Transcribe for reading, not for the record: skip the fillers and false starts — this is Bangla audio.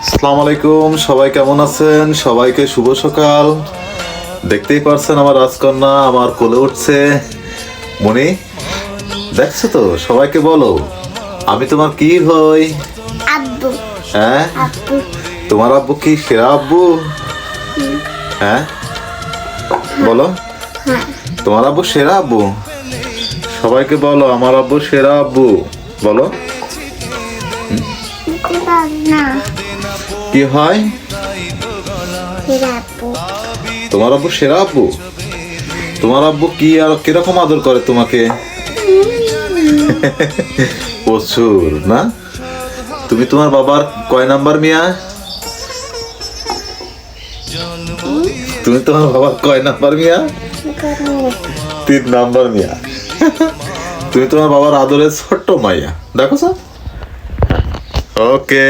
আসসালামু আলাইকুম, সবাই কেমন আছেন? সবাইকে শুভ সকাল। দেখতেই পারছেন আমার রাজকন্যা আমার কোলে উঠছে। মনি, দেখছো তো? সবাইকে বলো আমি তোমার কি হই? আব্বু। হ্যাঁ, আব্বু। তোমার আব্বু কি সেরা আব্বু? হ্যাঁ বলো, তোমার আব্বু সেরা আব্বু? সবাইকে বলো আমার আব্বু সেরা আব্বু। বলো না, কি হয়? সেরা আব্বু। তোমার আব্বু সেরা আব্বু? তোমার আব্বু কি আর কিরকম আদর করে তোমাকে? প্রচুর না? তুমি তোমার বাবার কয় নাম্বার মিয়া? তুমি তোমার বাবার কয় নাম্বার মিয়া? 3 নাম্বার মিয়া। তুমি তোমার বাবার আদরের ছোট্ট মাইয়া, দেখো স্যার। ওকে।